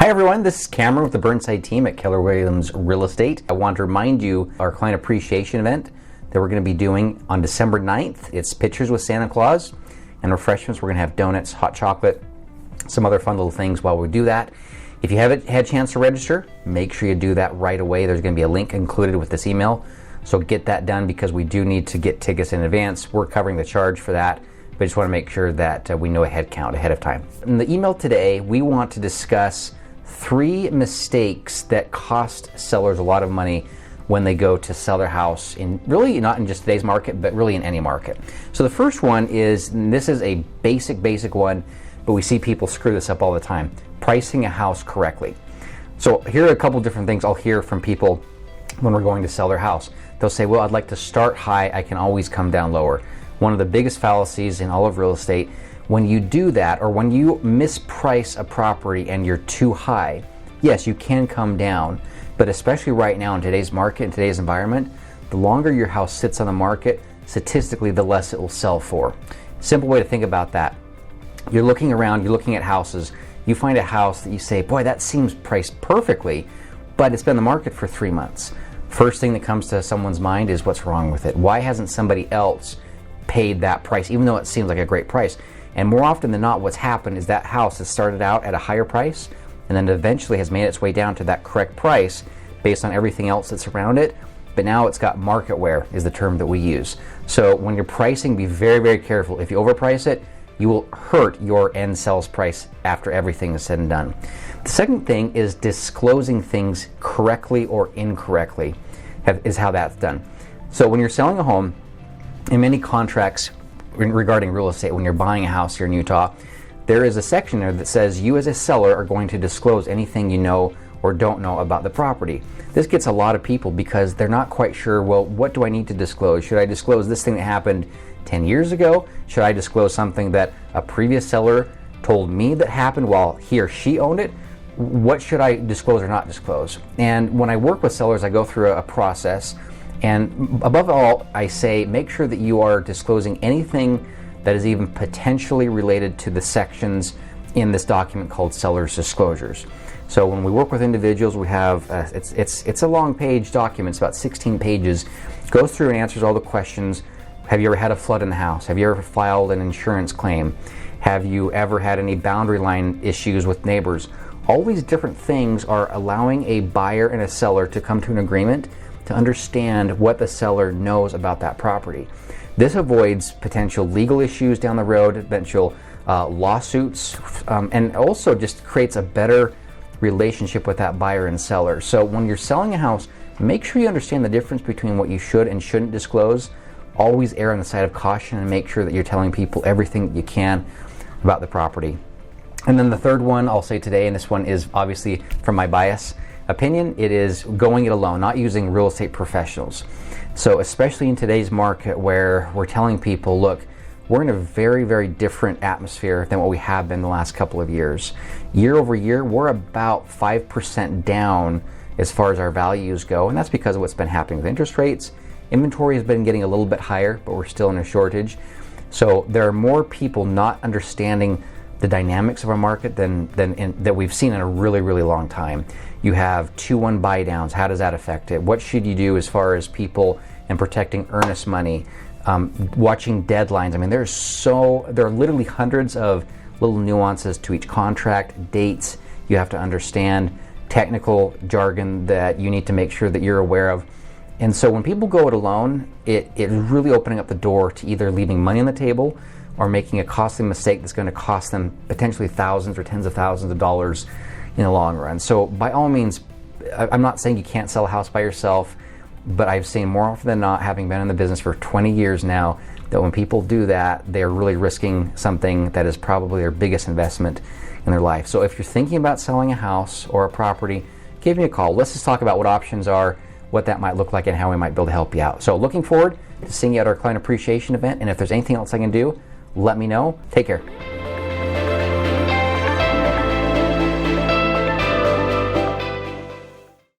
Hi everyone, this is Cameron with the Burnside team at Keller Williams Real Estate. I want to remind you our client appreciation event that we're going to be doing on December 9th. It's pictures with Santa Claus and refreshments. We're going to have donuts, hot chocolate, some other fun little things while we do that. If you haven't had a chance to register, make sure you do that right away. There's going to be a link included with this email. So get that done because we do need to get tickets in advance. We're covering the charge for that. But I just want to make sure that we know a head count ahead of time. In the email today, we want to discuss 3 mistakes that cost sellers a lot of money when they go to sell their house, in really not in just today's market, but really in any market. So the first one is, and this is a basic one, but we see people screw this up all the time, pricing a house correctly. So here are a couple different things I'll hear from people when we're going to sell their house. They'll say, well, I'd like to start high, I can always come down lower. One of the biggest fallacies in all of real estate, when you do that, or when you misprice a property and you're too high, yes, you can come down, but especially right now in today's market, in today's environment, the longer your house sits on the market, statistically, the less it will sell for. Simple way to think about that. You're looking around, you're looking at houses, you find a house that you say, boy, that seems priced perfectly, but it's been on the market for 3 months. First thing that comes to someone's mind is what's wrong with it? Why hasn't somebody else paid that price, even though it seems like a great price? And more often than not, what's happened is that house has started out at a higher price and then eventually has made its way down to that correct price based on everything else that's around it. But now it's got market wear is the term that we use. So when you're pricing, be very careful. If you overprice it, you will hurt your end sales price after everything is said and done. The second thing is disclosing things correctly or incorrectly is how that's done. So when you're selling a home, in many contracts regarding real estate, when you're buying a house here in Utah, there is a section there that says you as a seller are going to disclose anything you know or don't know about the property. This gets a lot of people because they're not quite sure, well, what do I need to disclose? Should I disclose this thing that happened 10 years ago? Should I disclose something that a previous seller told me that happened while he or she owned it? What should I disclose or not disclose? And when I work with sellers, I go through a process. And above all, I say make sure that you are disclosing anything that is even potentially related to the sections in this document called seller's disclosures. So when we work with individuals, we have it's a long page document. It's about 16 pages. It goes through and answers all the questions. Have you ever had a flood in the house? Have you ever filed an insurance claim? Have you ever had any boundary line issues with neighbors? All these different things are allowing a buyer and a seller to come to an agreement to understand what the seller knows about that property. This avoids potential legal issues down the road, potential lawsuits, and also just creates a better relationship with that buyer and seller. So when you're selling a house, make sure you understand the difference between what you should and shouldn't disclose. Always err on the side of caution and make sure that you're telling people everything that you can about the property. And then the third one I'll say today, and this one is obviously from my bias opinion, it is going it alone, not using real estate professionals. So especially in today's market where we're telling people, look, we're in a very different atmosphere than what we have been the last couple of years. Year over year, we're about 5% down as far as our values go, and that's because of what's been happening with interest rates. Inventory has been getting a little bit higher, but we're still in a shortage. So there are more people not understanding the dynamics of our market that we've seen in a really long time. You have 2-1 buy downs. How does that affect it? What should you do as far as people and protecting earnest money? Watching deadlines. I mean, there are literally hundreds of little nuances to each contract, dates you have to understand, technical jargon that you need to make sure that you're aware of. And so when people go it alone, it is really opening up the door to either leaving money on the table or making a costly mistake that's going to cost them potentially thousands or tens of thousands of dollars in the long run. So by all means, I'm not saying you can't sell a house by yourself, but I've seen more often than not, having been in the business for 20 years now, that when people do that, they're really risking something that is probably their biggest investment in their life. So if you're thinking about selling a house or a property, give me a call. Let's just talk about what options are, what that might look like, and how we might be able to help you out. So looking forward to seeing you at our client appreciation event, and if there's anything else I can do, let me know. Take care.